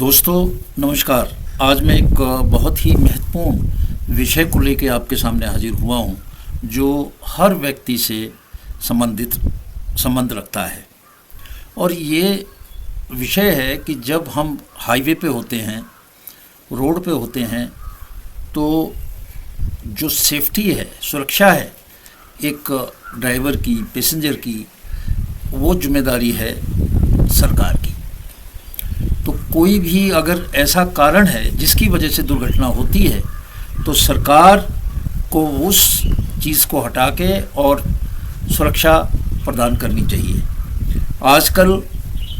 दोस्तों नमस्कार। आज मैं एक बहुत ही महत्वपूर्ण विषय को लेकर आपके सामने हाजिर हुआ हूँ, जो हर व्यक्ति से संबंध रखता है। और ये विषय है कि जब हम हाईवे पे होते हैं, रोड पे होते हैं, तो जो सेफ्टी है, सुरक्षा है एक ड्राइवर की, पैसेंजर की, वो जिम्मेदारी है सरकार की। तो कोई भी अगर ऐसा कारण है जिसकी वजह से दुर्घटना होती है, तो सरकार को उस चीज़ को हटा के और सुरक्षा प्रदान करनी चाहिए। आजकल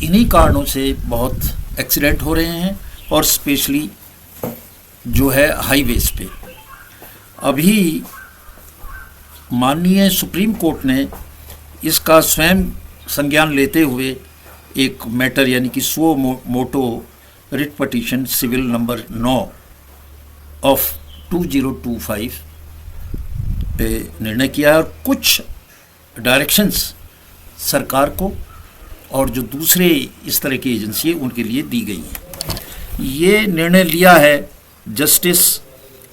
इन्हीं कारणों से बहुत एक्सीडेंट हो रहे हैं, और स्पेशली जो है हाईवेज़ पे। अभी माननीय सुप्रीम कोर्ट ने इसका स्वयं संज्ञान लेते हुए एक मैटर यानी कि suo motu writ petition civil number 9 of 2025 पे निर्णय किया है, और कुछ डायरेक्शंस सरकार को और जो दूसरे इस तरह की एजेंसी है उनके लिए दी गई हैं। ये निर्णय लिया है जस्टिस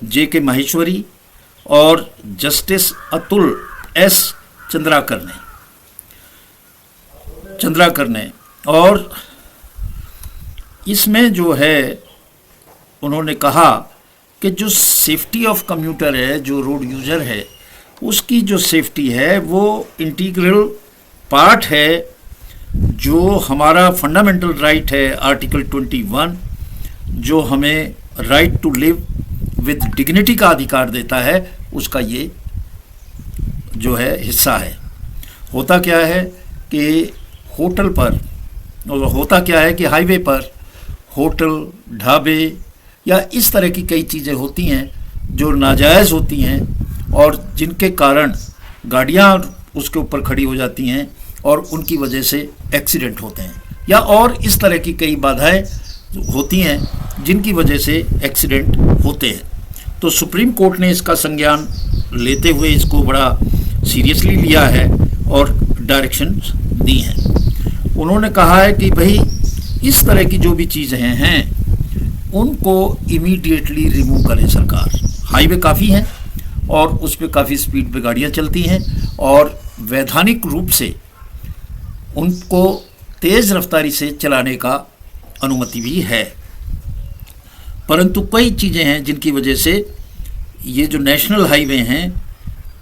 जे.के. माहेश्वरी और जस्टिस अतुल एस चंद्राकर ने। और इसमें जो है उन्होंने कहा कि जो सेफ्टी ऑफ कम्यूटर है, जो रोड यूज़र है, उसकी जो सेफ्टी है वो इंटीग्रल पार्ट है, जो हमारा फंडामेंटल राइट है आर्टिकल 21, जो हमें right to live with dignity का अधिकार देता है, उसका ये जो है हिस्सा है। होता क्या है कि होटल पर, होता क्या है कि हाईवे पर होटल, ढाबे या इस तरह की कई चीज़ें होती हैं जो नाजायज़ होती हैं, और जिनके कारण गाड़ियाँ उसके ऊपर खड़ी हो जाती हैं और उनकी वजह से एक्सीडेंट होते हैं, या और इस तरह की कई बाधाएं होती हैं जिनकी वजह से एक्सीडेंट होते हैं। तो सुप्रीम कोर्ट ने इसका संज्ञान लेते हुए इसको बड़ा सीरियसली लिया है और डायरेक्शंस दी हैं। उन्होंने कहा है कि भाई इस तरह की जो भी चीज़ें हैं उनको इमीडिएटली रिमूव करें सरकार। हाईवे काफ़ी हैं और उस पर काफ़ी स्पीड पे गाड़ियाँ चलती हैं, और वैधानिक रूप से उनको तेज़ रफ्तारी से चलाने का अनुमति भी है। परंतु कई चीज़ें हैं जिनकी वजह से ये जो नेशनल हाईवे हैं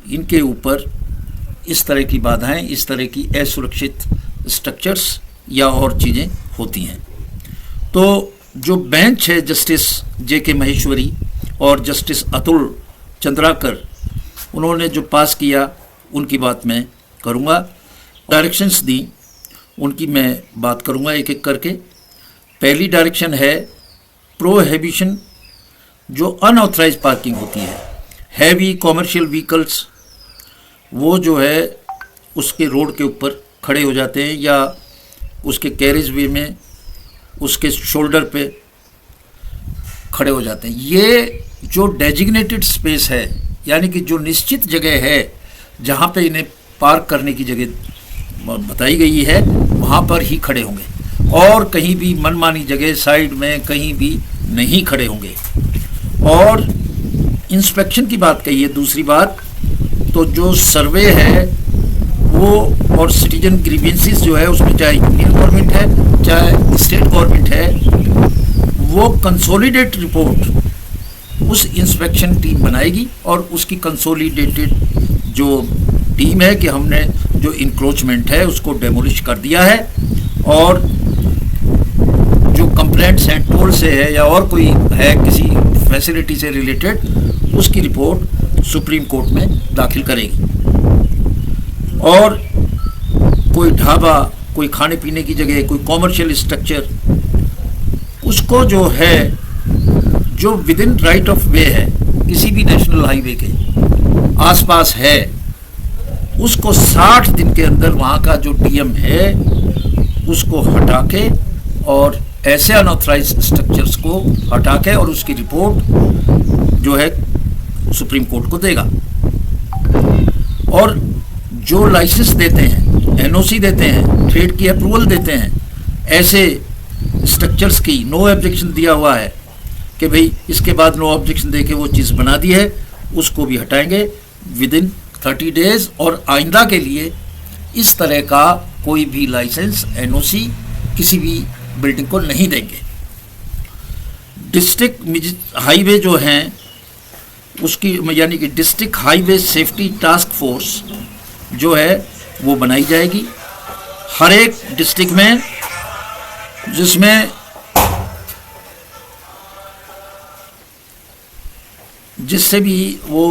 इनके ऊपर इस तरह की बाधाएं, इस तरह की असुरक्षित स्ट्रक्चर्स या और चीज़ें होती हैं। तो जो बेंच है जस्टिस जे.के. माहेश्वरी और जस्टिस अतुल चंद्राकर, उन्होंने जो पास किया उनकी बात मैं करूँगा। डायरेक्शंस दी उनकी मैं बात करूँगा एक एक करके। पहली डायरेक्शन है प्रोहिबिशन, जो अनऑथराइज पार्किंग होती है। हैवी कॉमर्शियल व्हीकल्स वो जो है उसके रोड के ऊपर खड़े हो जाते हैं, या उसके कैरेज वे में उसके शोल्डर पे खड़े हो जाते हैं। ये जो डेजिग्नेटेड स्पेस है, यानी कि जो निश्चित जगह है जहाँ पे इन्हें पार्क करने की जगह बताई गई है, वहाँ पर ही खड़े होंगे, और कहीं भी मनमानी जगह साइड में कहीं भी नहीं खड़े होंगे। और इंस्पेक्शन की बात कही है। दूसरी बात, तो जो सर्वे है वो और सिटीजन ग्रीवेंसेस जो है उसमें, चाहे यूनियन गवर्नमेंट है चाहे स्टेट गवर्नमेंट है, वो कंसोलिडेट रिपोर्ट उस इंस्पेक्शन टीम बनाएगी, और उसकी कंसोलिडेटेड जो टीम है कि हमने जो इंक्रोचमेंट है उसको डेमोलिश कर दिया है, और जो कंप्लेंट्स हैं टोल से है या और कोई है किसी फैसिलिटी से रिलेटेड, उसकी रिपोर्ट सुप्रीम कोर्ट में दाखिल करेगी। और कोई ढाबा, कोई खाने पीने की जगह, कोई कॉमर्शियल स्ट्रक्चर, उसको जो है, जो विद इन राइट ऑफ वे है किसी भी नेशनल हाईवे के आसपास है, उसको 60 दिन के अंदर वहाँ का जो डीएम है उसको हटा के, और ऐसे अनऑथराइज स्ट्रक्चर्स को हटा के, और उसकी रिपोर्ट जो है सुप्रीम कोर्ट को देगा। और जो लाइसेंस देते हैं, एनओसी देते हैं, ट्रेड की अप्रूवल देते हैं, ऐसे स्ट्रक्चर्स की नो ऑब्जेक्शन दिया हुआ है कि भाई इसके बाद नो ऑब्जेक्शन दे के वो चीज़ बना दी है, उसको भी हटाएंगे विद इन 30 डेज। और आइंदा के लिए इस तरह का कोई भी लाइसेंस एनओसी किसी भी बिल्डिंग को नहीं देंगे। डिस्ट्रिक्ट हाईवे जो हैं उसकी यानी कि district highway safety task force जो है वो बनाई जाएगी हर एक डिस्ट्रिक्ट में, जिसमें जिससे भी वो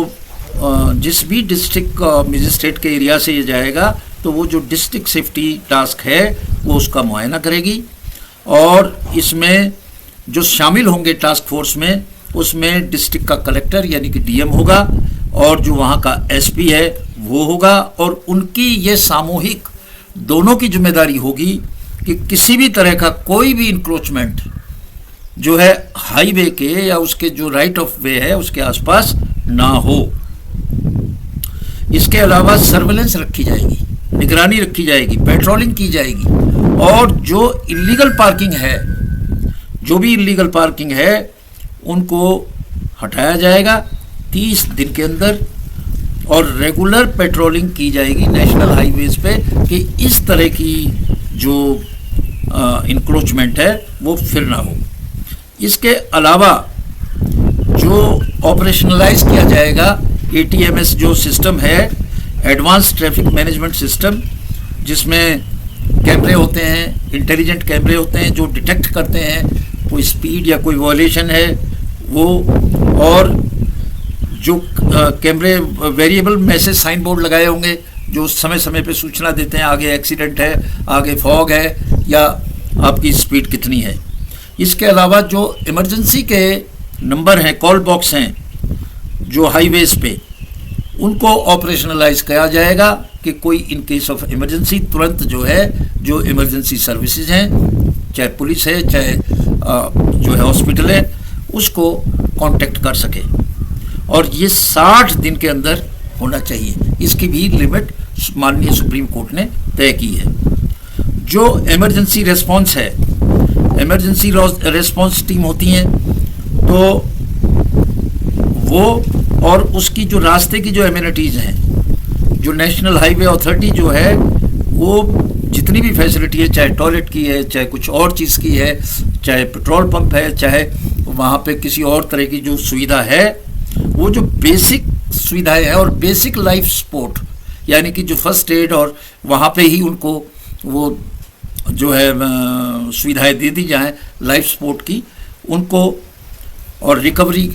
जिस भी डिस्ट्रिक्ट मजिस्ट्रेट के एरिया से ये जाएगा तो वो जो डिस्ट्रिक्ट सेफ्टी टास्क है वो उसका मुआयना करेगी। और इसमें जो शामिल होंगे टास्क फोर्स में, उसमें डिस्ट्रिक्ट का कलेक्टर यानी कि डीएम होगा और जो वहाँ का एसपी है वो होगा। और उनकी ये सामूहिक दोनों की जिम्मेदारी होगी कि किसी भी तरह का कोई भी इंक्रोचमेंट जो है हाईवे के या उसके जो राइट ऑफ वे है उसके आसपास ना हो। इसके अलावा सर्वेलेंस रखी जाएगी, निगरानी रखी जाएगी, पेट्रोलिंग की जाएगी। और जो इलीगल पार्किंग है, जो भी इलीगल पार्किंग है उनको हटाया जाएगा 30 दिन के अंदर। और रेगुलर पेट्रोलिंग की जाएगी नेशनल हाईवेज पे कि इस तरह की जो इंक्रोचमेंट है वो फिर ना हो। इसके अलावा जो ऑपरेशनलाइज किया जाएगा एटीएमएस जो सिस्टम है, एडवांस ट्रैफिक मैनेजमेंट सिस्टम, जिसमें कैमरे होते हैं, इंटेलिजेंट कैमरे होते हैं जो डिटेक्ट करते हैं कोई स्पीड या कोई वॉयलेशन है वो। और जो कैमरे वेरिएबल मैसेज साइन बोर्ड लगाए होंगे जो समय समय पे सूचना देते हैं आगे एक्सीडेंट है, आगे फॉग है या आपकी स्पीड कितनी है। इसके अलावा जो इमरजेंसी के नंबर हैं, कॉल बॉक्स हैं जो हाईवेज पे, उनको ऑपरेशनलाइज किया जाएगा कि कोई इन केस ऑफ इमरजेंसी तुरंत जो है जो इमरजेंसी सर्विसेज हैं, चाहे पुलिस है चाहे जो है हॉस्पिटल है, उसको कांटेक्ट कर सके। और ये 60 दिन के अंदर होना चाहिए। इसकी भी लिमिट माननीय सुप्रीम कोर्ट ने तय की है। जो इमरजेंसी रेस्पॉन्स है, इमरजेंसी रेस्पॉन्स टीम होती हैं तो वो, और उसकी जो रास्ते की जो एमिनिटीज़ हैं, जो नेशनल हाईवे अथॉरिटी जो है वो जितनी भी फैसिलिटी है, चाहे टॉयलेट की है, चाहे कुछ और चीज़ की है, चाहे पेट्रोल पंप है, चाहे वहाँ पे किसी और तरह की जो सुविधा है, वो जो बेसिक सुविधाएं हैं और बेसिक लाइफ सपोर्ट यानी कि जो फर्स्ट एड, और वहाँ पे ही उनको वो जो है सुविधाएं दे दी जाएं लाइफ सपोर्ट की उनको, और रिकवरी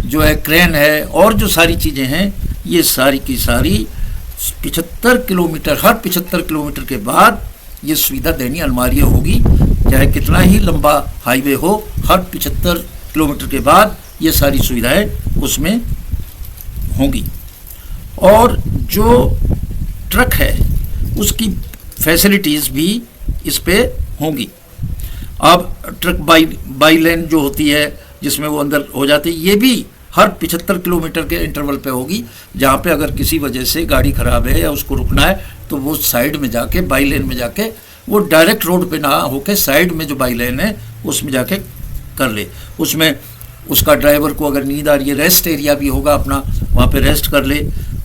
जो है क्रेन है और जो सारी चीज़ें हैं, ये सारी की सारी 75 किलोमीटर, हर 75 किलोमीटर के बाद ये सुविधा देनी अनिवार्य होगी। चाहे कितना ही लंबा हाईवे हो, हर 75 किलोमीटर के बाद ये सारी सुविधाएं उसमें होंगी। और जो ट्रक है उसकी फैसिलिटीज़ भी इस पे होंगी। अब ट्रक बाई लेन जो होती है जिसमें वो अंदर हो जाती है, ये भी हर 75 किलोमीटर के इंटरवल पे होगी, जहाँ पे अगर किसी वजह से गाड़ी ख़राब है या उसको रुकना है तो वो साइड में जाके, बाई लेन में जाके, वो डायरेक्ट रोड पे ना होके साइड में जो बाई लेन है उसमें जाके कर ले। उसमें उसका ड्राइवर को अगर नींद आ रही है, रेस्ट एरिया भी होगा अपना, वहाँ पे रेस्ट कर ले,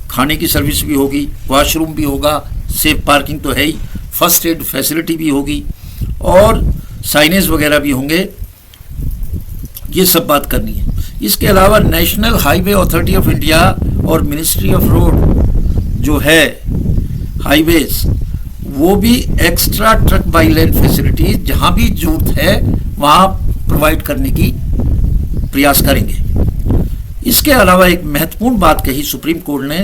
खाने की सर्विस भी होगी, वॉशरूम भी होगा, सेफ पार्किंग तो है ही, फर्स्ट एड फैसिलिटी भी होगी और साइनेज वगैरह भी होंगे। ये सब बात करनी है। इसके अलावा national highway authority of India और मिनिस्ट्री ऑफ रोड जो है हाईवेज, वो भी extra truck by lane facilities जहाँ भी जरूरत है वहाँ प्रोवाइड करने की प्रयास करेंगे। इसके अलावा एक महत्वपूर्ण बात कही सुप्रीम कोर्ट ने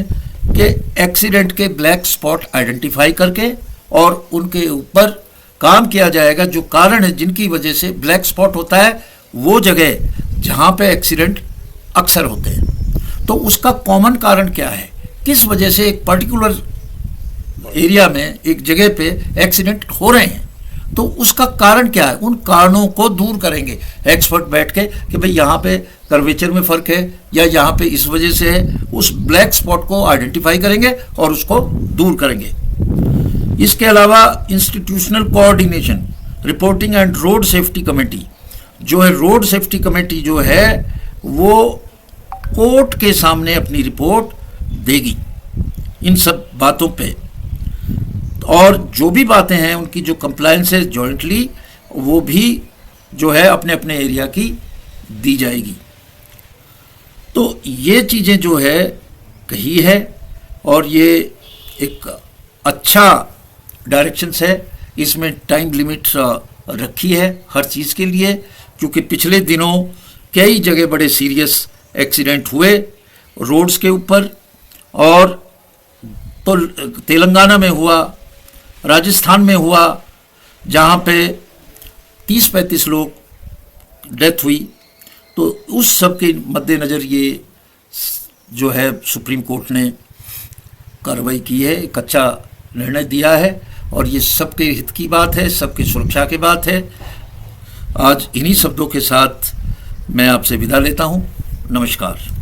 कि एक्सीडेंट के ब्लैक स्पॉट आइडेंटिफाई करके और उनके ऊपर काम किया जाएगा। जो कारण है जिनकी वजह से ब्लैक स्पॉट होता है, वो जगह जहाँ पे एक्सीडेंट अक्सर होते हैं, तो उसका कॉमन कारण क्या है, किस वजह से एक पर्टिकुलर एरिया में, एक जगह पे एक्सीडेंट हो रहे हैं, तो उसका कारण क्या है, उन कारणों को दूर करेंगे एक्सपर्ट बैठ के कि भाई यहाँ पे कर्वेचर में फ़र्क है या यहाँ पे इस वजह से है। उस ब्लैक स्पॉट को आइडेंटिफाई करेंगे और उसको दूर करेंगे। इसके अलावा institutional coordination, reporting and road safety committee जो है, रोड सेफ्टी कमेटी जो है वो कोर्ट के सामने अपनी रिपोर्ट देगी इन सब बातों पे, और जो भी बातें हैं उनकी जो कंप्लायंस है जॉइंटली वो भी जो है अपने अपने एरिया की दी जाएगी। तो ये चीज़ें जो है कही है, और ये एक अच्छा डायरेक्शंस है। इसमें टाइम लिमिट रखी है हर चीज़ के लिए, क्योंकि पिछले दिनों कई जगह बड़े सीरियस एक्सीडेंट हुए रोड्स के ऊपर, और तो तेलंगाना में हुआ, राजस्थान में हुआ, जहाँ पे 30-35 लोग डेथ हुई। तो उस सब के मद्देनज़र ये जो है सुप्रीम कोर्ट ने कार्रवाई की है, एक अच्छा निर्णय दिया है, और ये सबके हित की बात है, सबकी सुरक्षा की बात है। आज इन्हीं शब्दों के साथ मैं आपसे विदा लेता हूँ। नमस्कार।